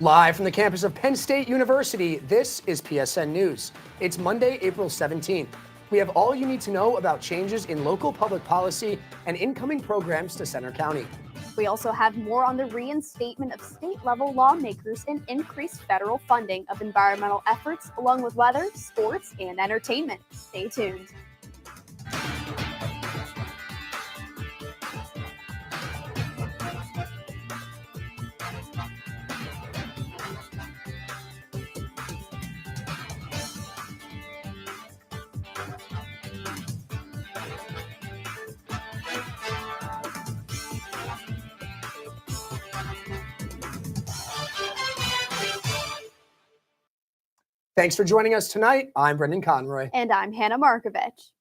Live from the campus of Penn State University, this is PSN News. It's Monday, April 17th. We have all you need to know about changes in local public policy and incoming programs to Center County. We also have more on the reinstatement of state-level lawmakers and increased federal funding of environmental efforts, along with weather, sports, and entertainment. Stay tuned. Thanks for joining us tonight. I'm Brendan Conroy. And I'm Hannah Markovich.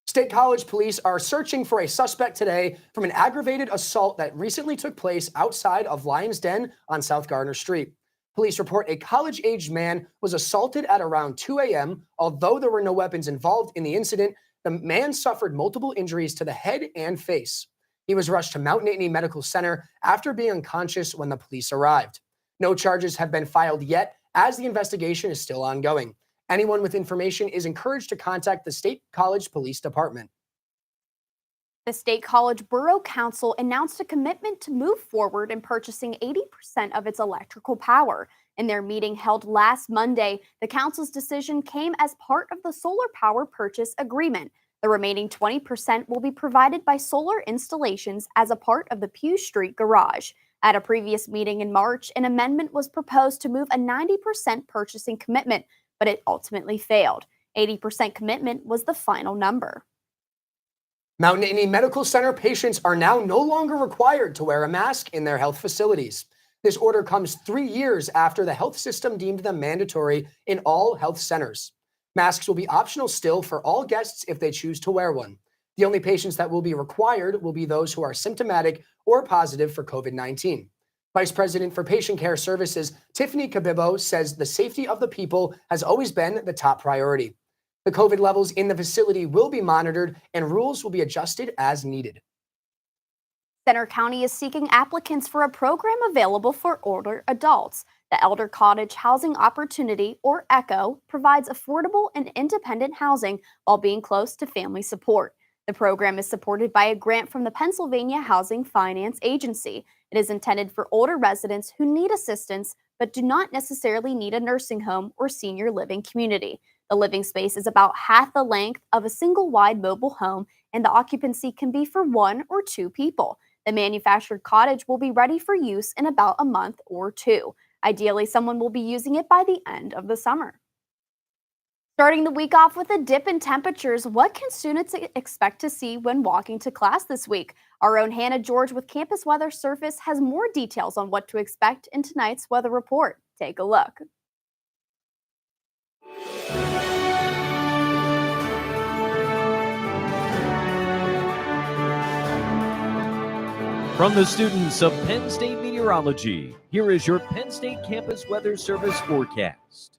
State College police are searching for a suspect today from an aggravated assault that recently took place outside of Lion's Den on South Gardner Street. Police report a college-aged man was assaulted at around 2 a.m. Although there were no weapons involved in the incident, the man suffered multiple injuries to the head and face. He was rushed to Mount Nittany Medical Center after being unconscious when the police arrived. No charges have been filed yet, as the investigation is still ongoing. Anyone with information is encouraged to contact the State College Police Department. The State College Borough Council announced a commitment to move forward in purchasing 80% of its electrical power. In their meeting held last Monday, the council's decision came as part of the solar power purchase agreement. The remaining 20% will be provided by solar installations as a part of the Pew Street garage. At a previous meeting in March, an amendment was proposed to move a 90% purchasing commitment, but it ultimately failed. 80% commitment was the final number. Mount Nittany Medical Center patients are now no longer required to wear a mask in their health facilities. This order comes 3 years after the health system deemed them mandatory in all health centers. Masks will be optional still for all guests if they choose to wear one. The only patients that will be required will be those who are symptomatic or positive for COVID-19. Vice President for Patient Care Services, Tiffany Kabibo, says the safety of the people has always been the top priority. The COVID levels in the facility will be monitored and rules will be adjusted as needed. Center County is seeking applicants for a program available for older adults. The Elder Cottage Housing Opportunity, or ECHO, provides affordable and independent housing while being close to family support. The program is supported by a grant from the Pennsylvania Housing Finance Agency. It is intended for older residents who need assistance but do not necessarily need a nursing home or senior living community. The living space is about half the length of a single wide mobile home, and the occupancy can be for 1 or 2 people. The manufactured cottage will be ready for use in about a month or 2. Ideally, someone will be using it by the end of the summer. Starting the week off with a dip in temperatures, what can students expect to see when walking to class this week? Our own Hannah George with Campus Weather Service has more details on what to expect in tonight's weather report. Take a look. From the students of Penn State Meteorology, here is your Penn State Campus Weather Service forecast.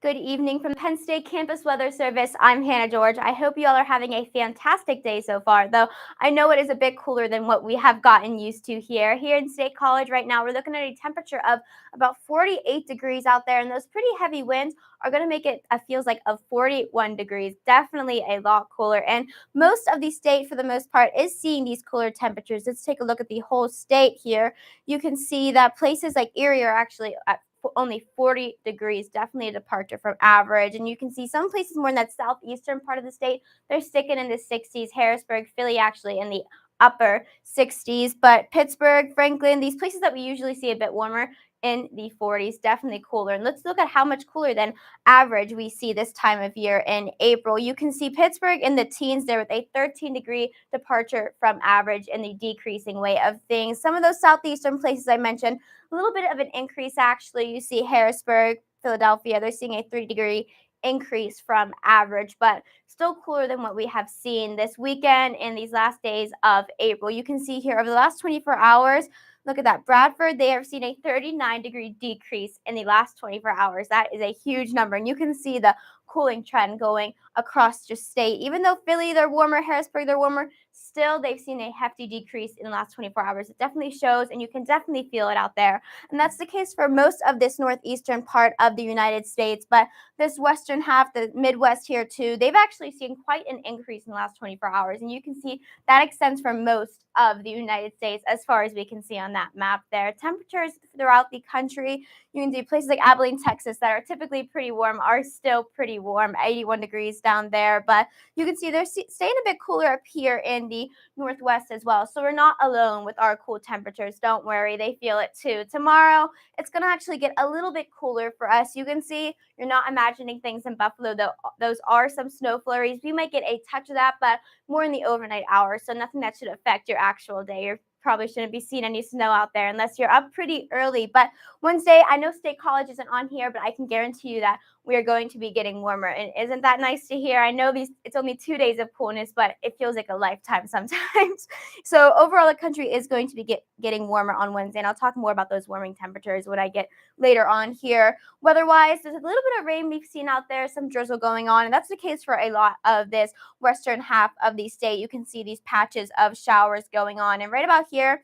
Good evening from Penn State Campus Weather Service. I'm Hannah George. I hope you all are having a fantastic day so far, though I know it is a bit cooler than what we have gotten used to here. Here in State College right now, we're looking at a temperature of about 48 degrees out there, and those pretty heavy winds are going to make it feels like of 41 degrees. Definitely a lot cooler, and most of the state, for the most part, is seeing these cooler temperatures. Let's take a look at the whole state here. You can see that places like Erie are actually at only 40 degrees, definitely a departure from average. And you can see some places more in that southeastern part of the state, they're sticking in the 60s. Harrisburg, Philly actually in the upper 60s, but Pittsburgh, Franklin, these places that we usually see a bit warmer in the 40s, definitely cooler. And let's look at how much cooler than average we see this time of year in April. You can see Pittsburgh in the teens there with a 13-degree departure from average in the decreasing way of things. Some of those southeastern places I mentioned, a little bit of an increase actually. You see Harrisburg, Philadelphia, they're seeing a 3-degree increase from average, but still cooler than what we have seen this weekend and these last days of April. You can see here over the last 24 hours, look at that. Bradford, they have seen a 39-degree decrease in the last 24 hours. That is a huge number, and you can see the cooling trend going across just state. Even though Philly, they're warmer, Harrisburg, they're warmer, still they've seen a hefty decrease in the last 24 hours. It definitely shows, and you can definitely feel it out there. And that's the case for most of this northeastern part of the United States. But this western half, the Midwest here too, they've actually seen quite an increase in the last 24 hours. And you can see that extends for most of the United States as far as we can see on that map there. Temperatures throughout the country, you can see places like Abilene, Texas that are typically pretty warm are still pretty warm, 81 degrees down there. But you can see they're staying a bit cooler up here in the Northwest as well. So we're not alone with our cool temperatures. Don't worry, they feel it too. Tomorrow, it's going to actually get a little bit cooler for us. You can see you're not imagining things in Buffalo, though. Those are some snow flurries. We might get a touch of that, but more in the overnight hours. So nothing that should affect your actual day. You probably shouldn't be seeing any snow out there unless you're up pretty early. But Wednesday, I know State College isn't on here, but I can guarantee you that we are going to be getting warmer. And isn't that nice to hear? I know it's only 2 days of coolness, but it feels like a lifetime sometimes. So overall, the country is going to be getting warmer on Wednesday. And I'll talk more about those warming temperatures when I get later on here. Weather-wise, there's a little bit of rain we've seen out there, some drizzle going on. And that's the case for a lot of this western half of the state. You can see these patches of showers going on. And right about here,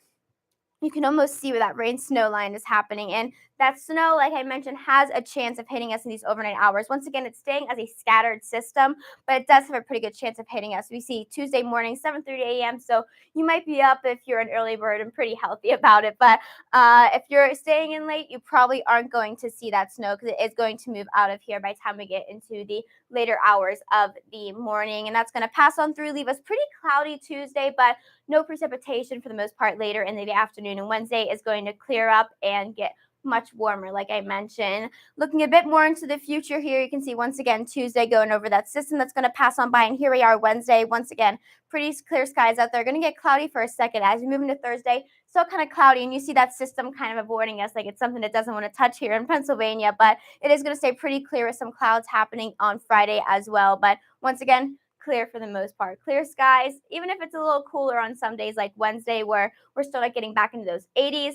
you can almost see where that rain snow line is happening. And that snow, like I mentioned, has a chance of hitting us in these overnight hours. Once again, it's staying as a scattered system, but it does have a pretty good chance of hitting us. We see Tuesday morning, 7:30 a.m., so you might be up if you're an early bird and pretty healthy about it. But if you're staying in late, you probably aren't going to see that snow because it is going to move out of here by the time we get into the later hours of the morning. And that's going to pass on through, leave us pretty cloudy Tuesday, but no precipitation for the most part later in the afternoon. And Wednesday is going to clear up and get much warmer, like I mentioned. Looking a bit more into the future here, you can see once again Tuesday going over that system that's going to pass on by. And here we are Wednesday. Once again, pretty clear skies out there. Going to get cloudy for a second. As we move into Thursday, still kind of cloudy. And you see that system kind of avoiding us like it's something it doesn't want to touch here in Pennsylvania. But it is going to stay pretty clear with some clouds happening on Friday as well. But once again, clear for the most part. Clear skies, even if it's a little cooler on some days like Wednesday where we're still not getting back into those 80s.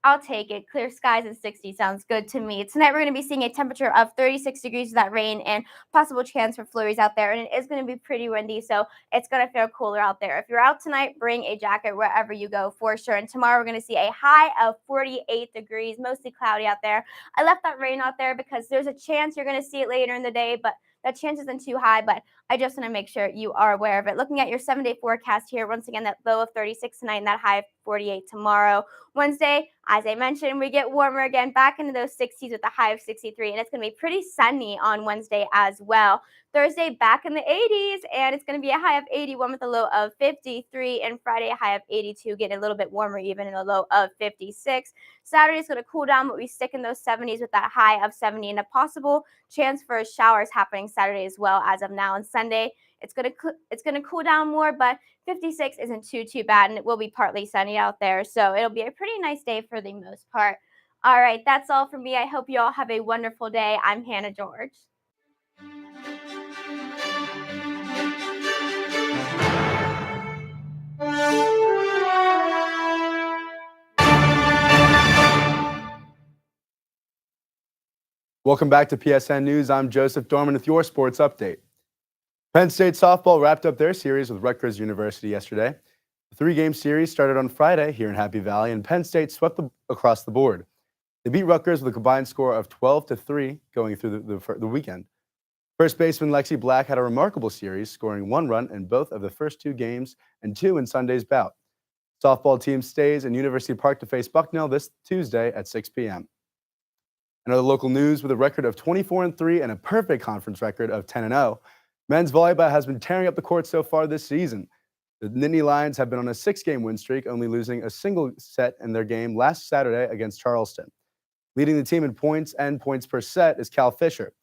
I'll take it. Clear skies and 60 sounds good to me. Tonight, we're going to be seeing a temperature of 36 degrees with that rain and possible chance for flurries out there. And it is going to be pretty windy, so it's going to feel cooler out there. If you're out tonight, bring a jacket wherever you go for sure. And tomorrow, we're going to see a high of 48 degrees, mostly cloudy out there. I left that rain out there because there's a chance you're going to see it later in the day, but that chance isn't too high, but I just want to make sure you are aware of it. Looking at your 7-day forecast here, once again, that low of 36 tonight and that high of 48 tomorrow. Wednesday, as I mentioned, we get warmer again, back into those 60s with a high of 63, and it's going to be pretty sunny on Wednesday as well. Thursday, back in the 80s, and it's going to be a high of 81 with a low of 53, and Friday, a high of 82, getting a little bit warmer even in a low of 56. Saturday is going to cool down, but we stick in those 70s with that high of 70, and a possible chance for showers happening Saturday as well as of now. And Sunday, it's going to cool down more, but 56 isn't too bad, and it will be partly sunny out there, so it'll be a pretty nice day for the most part. All right, that's all from me. I hope you all have a wonderful day. I'm Hannah George. Welcome back to PSN News. I'm Joseph Dorman with your sports update. Penn State softball wrapped up their series with Rutgers University yesterday. The 3-game series started on Friday here in Happy Valley, and Penn State swept across the board. They beat Rutgers with a combined score of 12-3 going through the weekend. First baseman Lexi Black had a remarkable series, scoring 1 run in both of the first 2 games and 2 in Sunday's bout. Softball team stays in University Park to face Bucknell this Tuesday at 6 p.m. In other local news, with a record of 24-3 and a perfect conference record of 10-0, men's volleyball has been tearing up the court so far this season. The Nittany Lions have been on a 6-game win streak, only losing a single set in their game last Saturday against Charleston. Leading the team in points and points per set is Cal Fisher.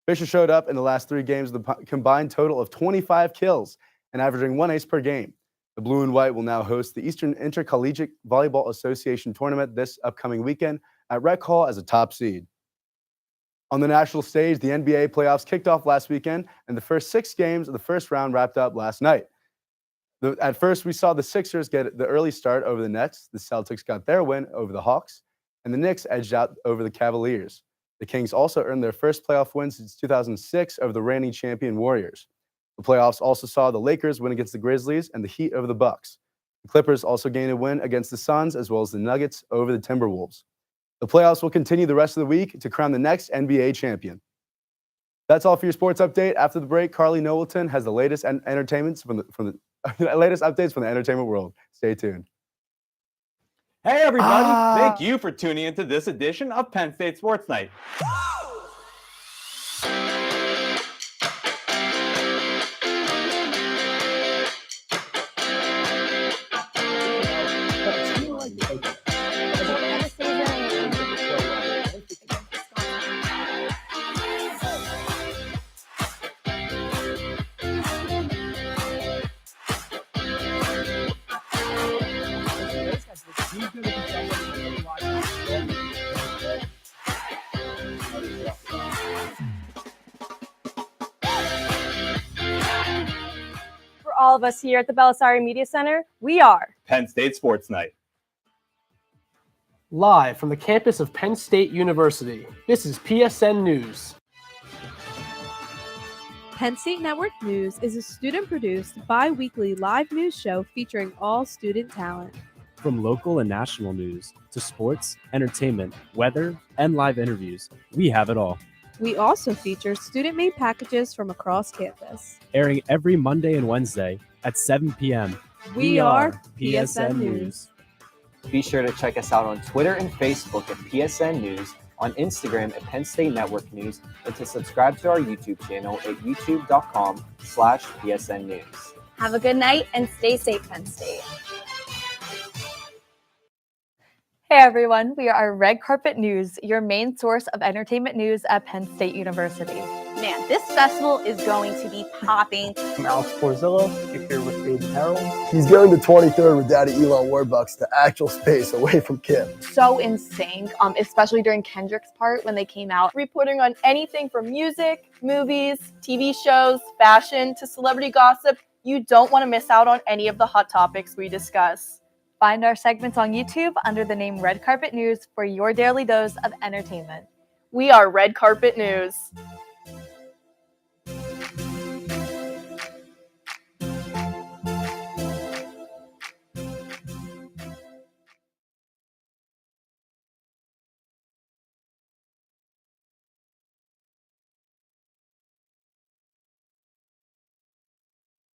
Fisher showed up in the last 3 games with a combined total of 25 kills and averaging 1 ace per game. The Blue and White will now host the Eastern Intercollegiate Volleyball Association tournament this upcoming weekend at Rec Hall as a top seed. On the national stage, the NBA playoffs kicked off last weekend, and the first 6 games of the first round wrapped up last night. At first, we saw the Sixers get the early start over the Nets. The Celtics got their win over the Hawks, and the Knicks edged out over the Cavaliers. The Kings also earned their first playoff win since 2006 over the reigning champion Warriors. The playoffs also saw the Lakers win against the Grizzlies and the Heat over the Bucks. The Clippers also gained a win against the Suns as well as the Nuggets over the Timberwolves. The playoffs will continue the rest of the week to crown the next NBA champion. That's all for your sports update. After the break, Carly Knowlton has the latest entertainments from the latest updates from the entertainment world. Stay tuned. Hey everybody, thank you for tuning into this edition of Penn State Sports Night. For all of us here at the Belisari Media Center, we are Penn State Sports Night. Live from the campus of Penn State University, this is PSN News. Penn State Network News is a student-produced, bi-weekly live news show featuring all student talent. From local and national news to sports, entertainment, weather, and live interviews, we have it all. We also feature student-made packages from across campus. Airing every Monday and Wednesday at 7 p.m. We are PSN News. Be sure to check us out on Twitter and Facebook at PSN News, on Instagram at Penn State Network News, and to subscribe to our YouTube channel at youtube.com/PSN News. Have a good night and stay safe, Penn State. Hey everyone, we are Red Carpet News, your main source of entertainment news at Penn State University. Man, this festival is going to be popping. I'm Alex Porzillo. You're here with Aiden Harold. He's going to 23rd with Daddy Elon Warbucks to actual space away from Kim. So insane, especially during Kendrick's part when they came out. Reporting on anything from music, movies, TV shows, fashion, to celebrity gossip. You don't want to miss out on any of the hot topics we discuss. Find our segments on YouTube under the name Red Carpet News for your daily dose of entertainment. We are Red Carpet News.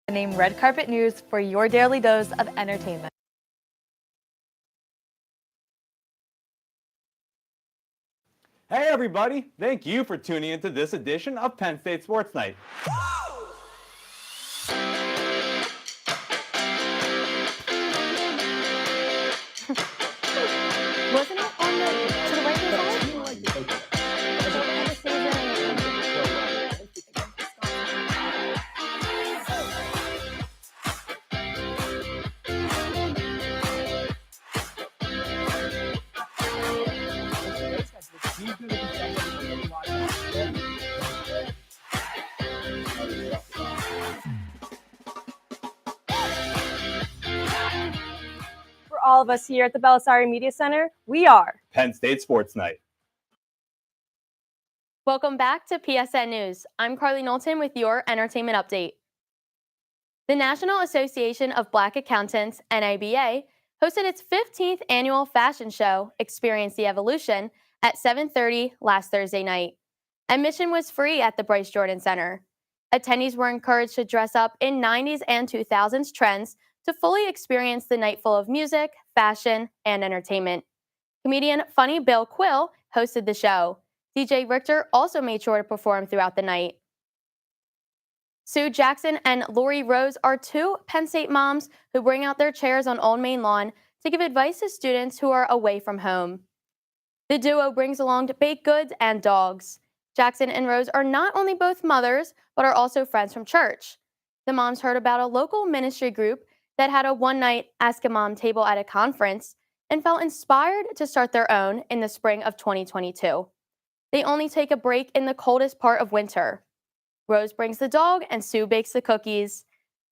The name Red Carpet News for your daily dose of entertainment. Hey everybody, thank you for tuning into this edition of Penn State Sports Night. Wasn't it on the to the right hand side? For all of us here at the Belisari Media Center, we are Penn State Sports Night. Welcome back to PSN News. I'm Carly Knowlton with your entertainment update. The National Association of Black Accountants, NABA, hosted its 15th annual fashion show, Experience the Evolution, at 7:30 last Thursday night. Admission was free at the Bryce Jordan Center. Attendees were encouraged to dress up in 90s and 2000s trends to fully experience the night full of music, fashion, and entertainment. Comedian Funny Bill Quill hosted the show. DJ Richter also made sure to perform throughout the night. Sue Jackson and Lori Rose are two Penn State moms who bring out their chairs on Old Main Lawn to give advice to students who are away from home. The duo brings along baked goods and dogs. Jackson and Rose are not only both mothers, but are also friends from church. The moms heard about a local ministry group that had a one-night Ask a Mom table at a conference and felt inspired to start their own in the spring of 2022. They only take a break in the coldest part of winter. Rose brings the dog and Sue bakes the cookies.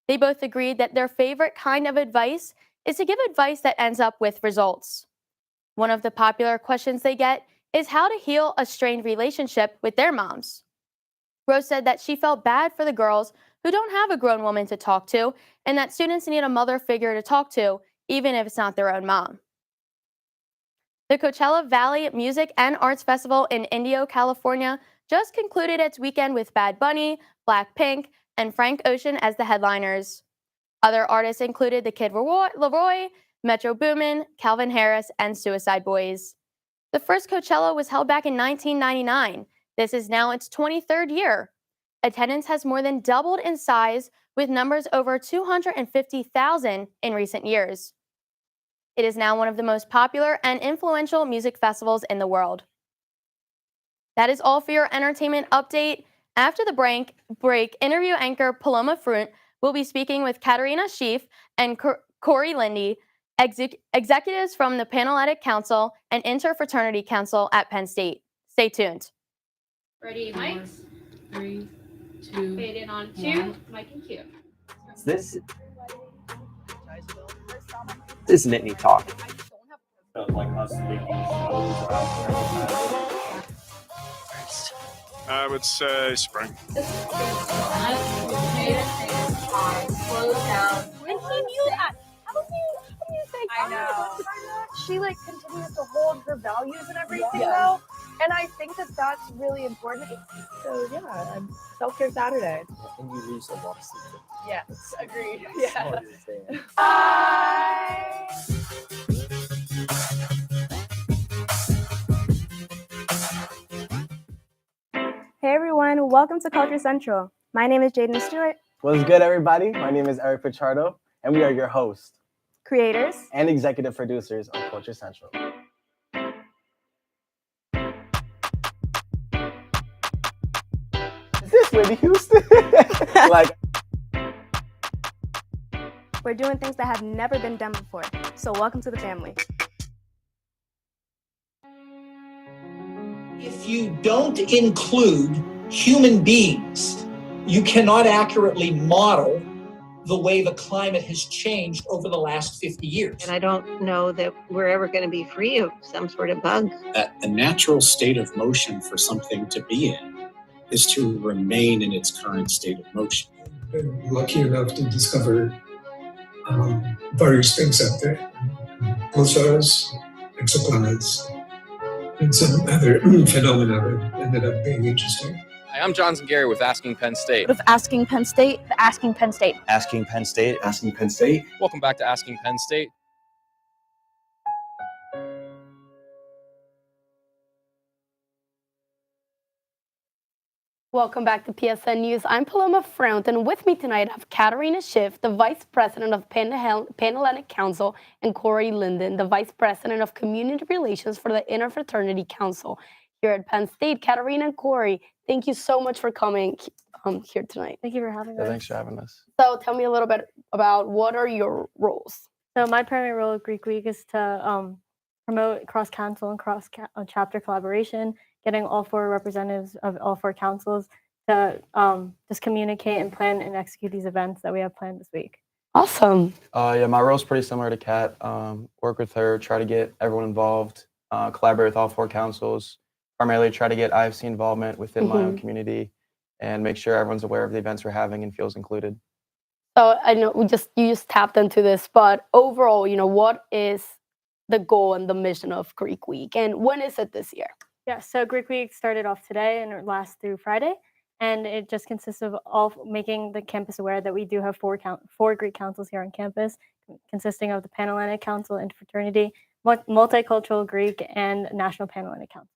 They both agreed that their favorite kind of advice is to give advice that ends up with results. One of the popular questions they get is how to heal a strained relationship with their moms. Rose said that she felt bad for the girls who don't have a grown woman to talk to, and that students need a mother figure to talk to, even if it's not their own mom. The Coachella Valley Music and Arts Festival in Indio, California, just concluded its weekend with Bad Bunny, Blackpink, and Frank Ocean as the headliners. Other artists included the Kid Laroi, Metro Boomin, Calvin Harris, and Suicide Boys. The first Coachella was held back in 1999. This is now its 23rd year. Attendance has more than doubled in size, with numbers over 250,000 in recent years. It is now one of the most popular and influential music festivals in the world. That is all for your entertainment update. After the break, interview anchor Paloma Frunt will be speaking with Katarina Schief and Corey Lindy, executives from the Panhellenic Council and Interfraternity Council at Penn State. Stay tuned. Ready, mics? 3, 2, fade in on 2, mic and cue. This is Nittany Talk. I would say spring. Close down. And he knew that. How do you say I know. She like continues to hold her values and everything though. And I think that that's really important. So yeah, self-care Saturday. And you lose a lot of sleep. Yes, agreed. Yeah. Hey everyone, welcome to Culture Central. My name is Jaden Stewart, What's good, everybody? My name is Eric Pichardo, and we are your hosts creators and executive producers of Culture Central. Is this Whitney Houston? We're doing things that have never been done before. So welcome to the family. If you don't include human beings, you cannot accurately model the way the climate has changed over the last 50 years. And I don't know that we're ever going to be free of some sort of bug. That the natural state of motion for something to be in is to remain in its current state of motion. Been lucky enough to discover various things out there. Pulsars, exoplanets, and some other phenomena that ended up being interesting. Hi, I'm Johnson Gary with Asking Penn State. Of Asking Penn State, Asking Penn State. Asking Penn State. Asking Penn State. Welcome back to Asking Penn State. Welcome back to PSN News. I'm Paloma Frunt, and with me tonight I have Katarina Schiff, the Vice President of Panhellenic Council, and Corey Linden, the Vice President of Community Relations for the Interfraternity Council here at Penn State. Katarina and Corey, thank you so much for coming here tonight. Thank you for having us. Thanks for having us. So tell me a little bit about what are your roles? So my primary role at Greek Week is to promote cross-council and cross-chapter collaboration, getting all 4 representatives of all 4 councils to just communicate and plan and execute these events that we have planned this week. Awesome. Yeah, my role's pretty similar to Kat. Work with her, try to get everyone involved, collaborate with all 4 councils, primarily try to get IFC involvement within my own community, and make sure everyone's aware of the events we're having and feels included. So I know you just tapped into this, but overall, what is the goal and the mission of Greek Week, and when is it this year? Yeah, so Greek Week started off today and it lasts through Friday, and it just consists of all making the campus aware that we do have 4 Greek councils here on campus, consisting of the Panhellenic Council, Interfraternity, Multicultural Greek, and National Panhellenic Council.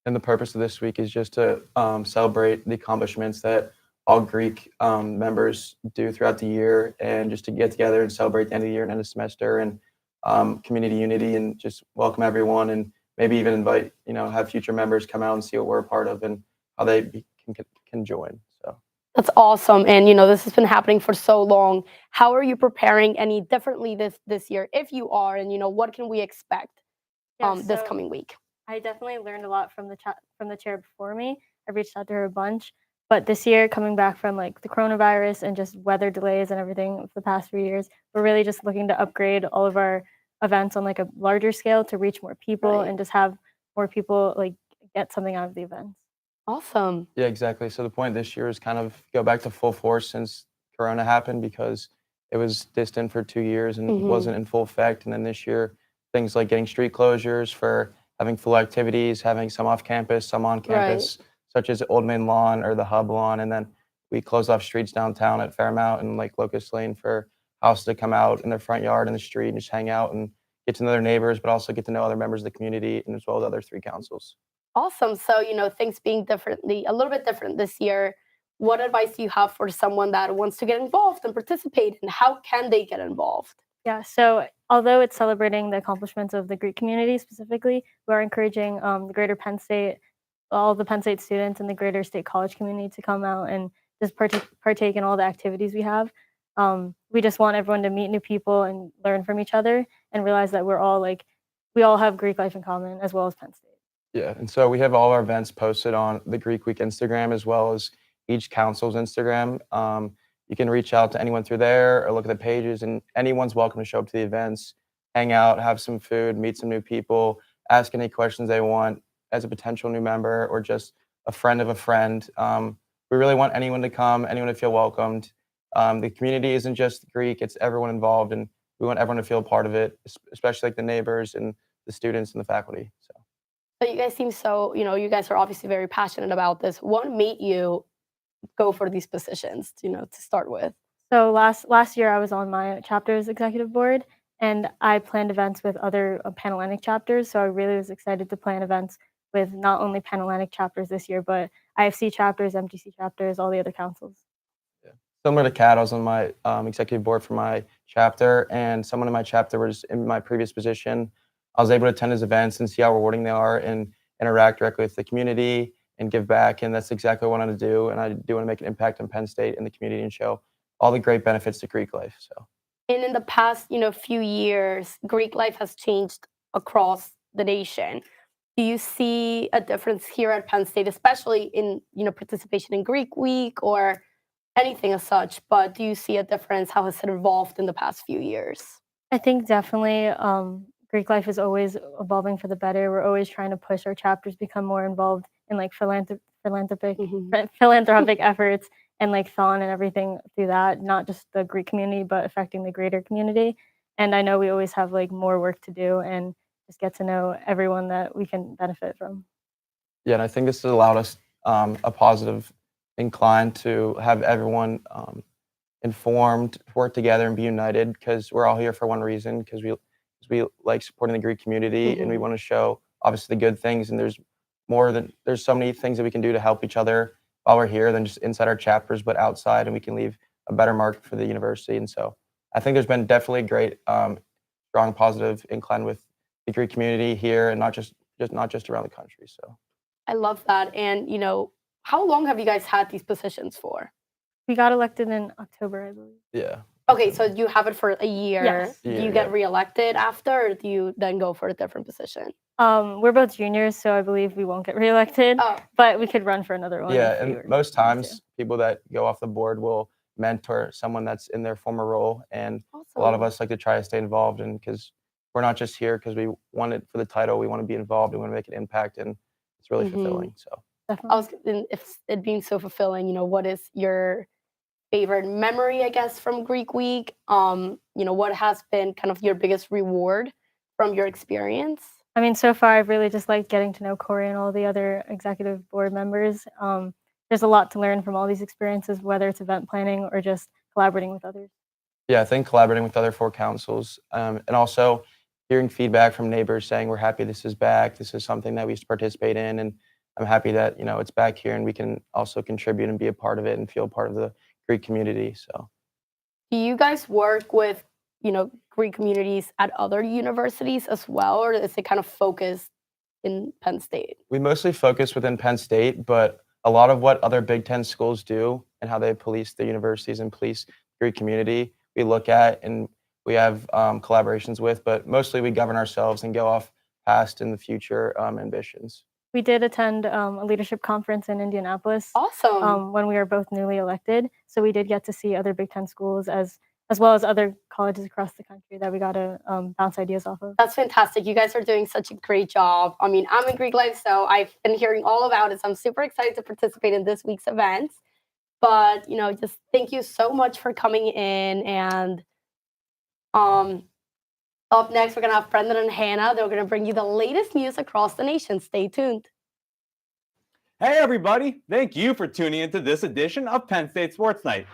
And the purpose of this week is just to celebrate the accomplishments that all Greek members do throughout the year, and just to get together and celebrate the end of the year and end of semester, and community unity, and just welcome everyone, and maybe even invite, have future members come out and see what we're a part of and how they can join. So that's awesome. And, this has been happening for so long. How are you preparing any differently this year, if you are, and, what can we expect this coming week? I definitely learned a lot from the chair before me. I reached out to her a bunch. But this year, coming back from the coronavirus and just weather delays and everything for the past 3 years, we're really just looking to upgrade all of our events on a larger scale to reach more people and just have more people get something out of the events. Awesome. Yeah, exactly. So the point this year is kind of go back to full force, since Corona happened because it was distant for 2 years and wasn't in full effect. And then this year, things like getting street closures for having full activities, having some off campus, some on campus, such as Old Main Lawn or the Hub Lawn. And then we closed off streets downtown at Fairmount and like Locust Lane for houses to come out in their front yard in the street and just hang out and get to know their neighbors, but also get to know other members of the community and as well as other 3 councils. Awesome. So, things being a little bit different this year, what advice do you have for someone that wants to get involved and participate, and how can they get involved? Yeah, so although it's celebrating the accomplishments of the Greek community specifically, we are encouraging the greater Penn State, all the Penn State students and the greater State College community to come out and just partake in all the activities we have. We just want everyone to meet new people and learn from each other and realize that we all have Greek life in common as well as Penn State. Yeah, and so we have all our events posted on the Greek Week Instagram as well as each council's Instagram. You can reach out to anyone through there or look at the pages, and anyone's welcome to show up to the events, hang out, have some food, meet some new people, ask any questions they want as a potential new member or just a friend of a friend. We really want anyone to come, anyone to feel welcomed. The community isn't just Greek, it's everyone involved, and we want everyone to feel a part of it, especially like the neighbors and the students and the faculty. So you guys seem you guys are obviously very passionate about this. What made you go for these positions, to start with? So last year I was on my chapter's executive board and I planned events with other Pan-Atlantic chapters. So I really was excited to plan events with not only Pan-Atlantic chapters this year, but IFC chapters, MTC chapters, all the other councils. Similar to Kat, I was on my executive board for my chapter, and someone in my chapter was in my previous position. I was able to attend his events and see how rewarding they are and interact directly with the community and give back, and that's exactly what I want to do. And I do want to make an impact on Penn State and the community and show all the great benefits to Greek life. So, And in the past, few years, Greek life has changed across the nation. Do you see a difference here at Penn State, especially in participation in Greek Week or anything as such? But do you see a difference? How has it evolved in the past few years? I think definitely Greek life is always evolving for the better. We're always trying to push our chapters become more involved in like philanthropic efforts and like thon and everything through that, not just the Greek community, but affecting the greater community. And I know we always have like more work to do and just get to know everyone that we can benefit from. Yeah, and I think this has allowed us a positive incline to have everyone informed, work together, and be united because we're all here for one reason, because we like supporting the Greek community and we want to show obviously the good things, and there's so many things that we can do to help each other while we're here than just inside our chapters, but outside, and we can leave a better mark for the university. And so I think there's been definitely a great strong positive incline with the Greek community here and not just around the country. So I love that. And how long have you guys had these positions for? We got elected in October, I believe. Yeah. Okay, so you have it for a year. Yes. Do you get reelected after, or do you then go for a different position? We're both juniors, so I believe we won't get reelected, but we could run for another one. Yeah, and most times people that go off the board will mentor someone that's in their former role, and a lot of us like to try to stay involved, and because we're not just here because we want it for the title, we want to be involved, we want to make an impact, and it's really fulfilling. So If it being so fulfilling, what is your favorite memory, I guess, from Greek Week? What has been kind of your biggest reward from your experience? I mean, so far I've really just liked getting to know Corey and all the other executive board members. There's a lot to learn from all these experiences, whether it's event planning or just collaborating with others. Yeah, I think collaborating with other 4 councils and also hearing feedback from neighbors saying we're happy this is back, this is something that we used to participate in, and I'm happy that it's back here and we can also contribute and be a part of it and feel part of the Greek community. So, do you guys work with Greek communities at other universities as well, or is it kind of focused in Penn State? We mostly focus within Penn State, but a lot of what other Big Ten schools do and how they police the universities and police the Greek community, we look at and we have collaborations with, but mostly we govern ourselves and go off past in the future ambitions. We did attend a leadership conference in Indianapolis. Awesome. When we were both newly elected, so we did get to see other Big Ten schools as well as other colleges across the country that we got to bounce ideas off of. That's fantastic. You guys are doing such a great job. I mean, I'm in Greek life, so I've been hearing all about it. So I'm super excited to participate in this week's events. But just thank you so much for coming in. And up next, we're gonna have Brendan and Hannah. They're gonna bring you the latest news across the nation. Stay tuned. Hey everybody, thank you for tuning into this edition of Penn State Sports Night.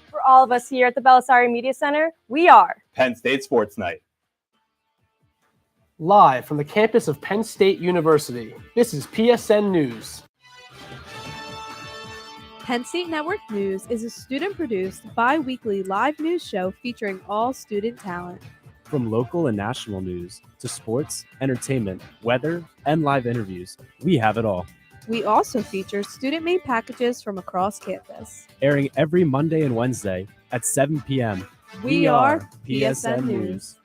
For all of us here at the Belisari Media Center, we are Penn State Sports Night. Live from the campus of Penn State University, this is PSN News. Penn State Network News is a student-produced, bi-weekly live news show featuring all student talent. From local and national news to sports, entertainment, weather, and live interviews, we have it all. We also feature student-made packages from across campus. Airing every Monday and Wednesday at 7 p.m. We are PSN News.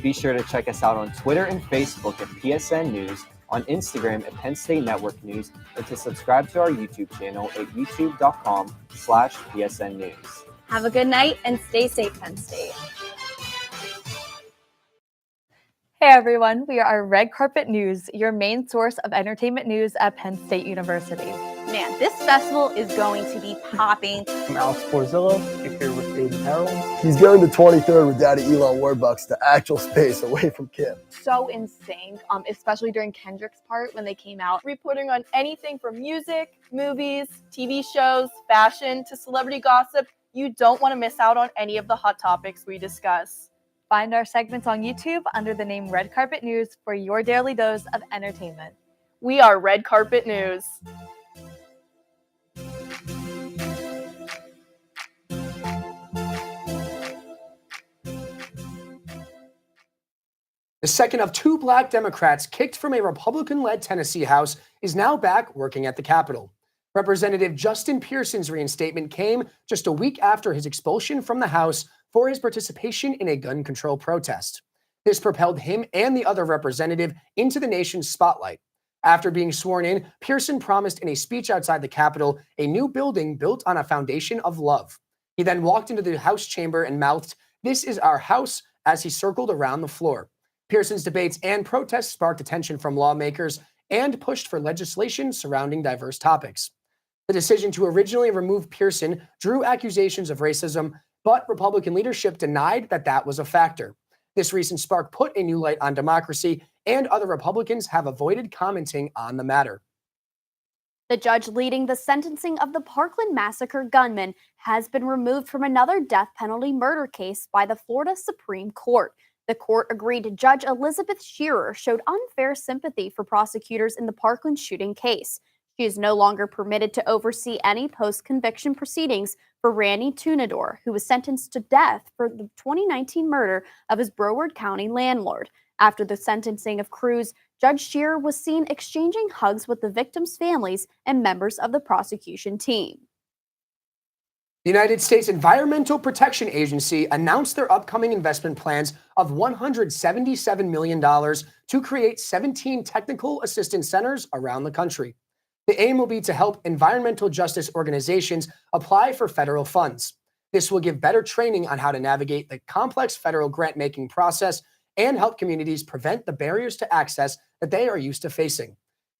Be sure to check us out on Twitter and Facebook at PSN News, on Instagram at Penn State Network News, and to subscribe to our YouTube channel at youtube.com/PSN News. Have a good night and stay safe, Penn State. Hey everyone, we are Red Carpet News, your main source of entertainment news at Penn State University. Man, this festival is going to be popping. I'm Alex Porzillo, here with Aiden Harold. He's going to 23rd with Daddy Elon Warbucks to actual space away from Kim. So in sync, especially during Kendrick's part when they came out. Reporting on anything from music, movies, TV shows, fashion, to celebrity gossip. You don't want to miss out on any of the hot topics we discuss. Find our segments on YouTube under the name Red Carpet News for your daily dose of entertainment. We are Red Carpet News. The second of two black Democrats kicked from a Republican-led Tennessee House is now back working at the Capitol. Representative Justin Pearson's reinstatement came just a week after his expulsion from the House for his participation in a gun control protest. This propelled him and the other representative into the nation's spotlight. After being sworn in, Pearson promised in a speech outside the Capitol a new building built on a foundation of love. He then walked into the House chamber and mouthed, "This is our house," as he circled around the floor. Pearson's debates and protests sparked attention from lawmakers and pushed for legislation surrounding diverse topics. The decision to originally remove Pearson drew accusations of racism, but Republican leadership denied that that was a factor. This recent spark put a new light on democracy, and other Republicans have avoided commenting on the matter. The judge leading the sentencing of the Parkland massacre gunman has been removed from another death penalty murder case by the Florida Supreme Court. The court agreed Judge Elizabeth Shearer showed unfair sympathy for prosecutors in the Parkland shooting case. She is no longer permitted to oversee any post-conviction proceedings for Randy Tunador, who was sentenced to death for the 2019 murder of his Broward County landlord. After the sentencing of Cruz, Judge Shearer was seen exchanging hugs with the victims' families and members of the prosecution team. The United States Environmental Protection Agency announced their upcoming investment plans of $177 million to create 17 technical assistance centers around the country. The aim will be to help environmental justice organizations apply for federal funds. This will give better training on how to navigate the complex federal grant-making process and help communities prevent the barriers to access that they are used to facing.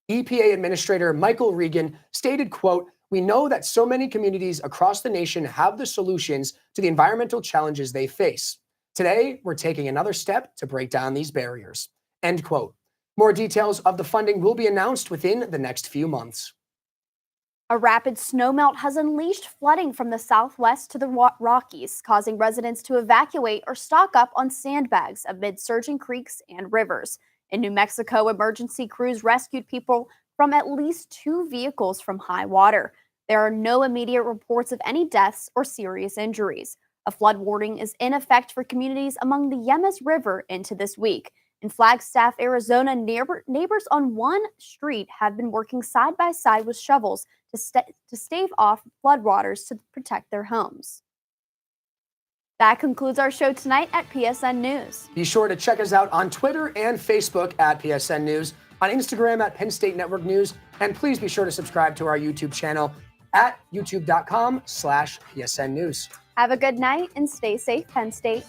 EPA Administrator Michael Regan stated, quote, "We know that so many communities across the nation have the solutions to the environmental challenges they face. Today, we're taking another step to break down these barriers." End quote. More details of the funding will be announced within the next few months. A rapid snowmelt has unleashed flooding from the southwest to the Rockies, causing residents to evacuate or stock up on sandbags amid surging creeks and rivers. In New Mexico, emergency crews rescued people from at least 2 vehicles from high water. There are no immediate reports of any deaths or serious injuries. A flood warning is in effect for communities along the Yemes River into this week. In Flagstaff, Arizona, neighbors on one street have been working side by side with shovels to stave off floodwaters to protect their homes. That concludes our show tonight at PSN News. Be sure to check us out on Twitter and Facebook at PSN News, on Instagram at Penn State Network News, and please be sure to subscribe to our YouTube channel at youtube.com/PSN News. Have a good night and stay safe, Penn State.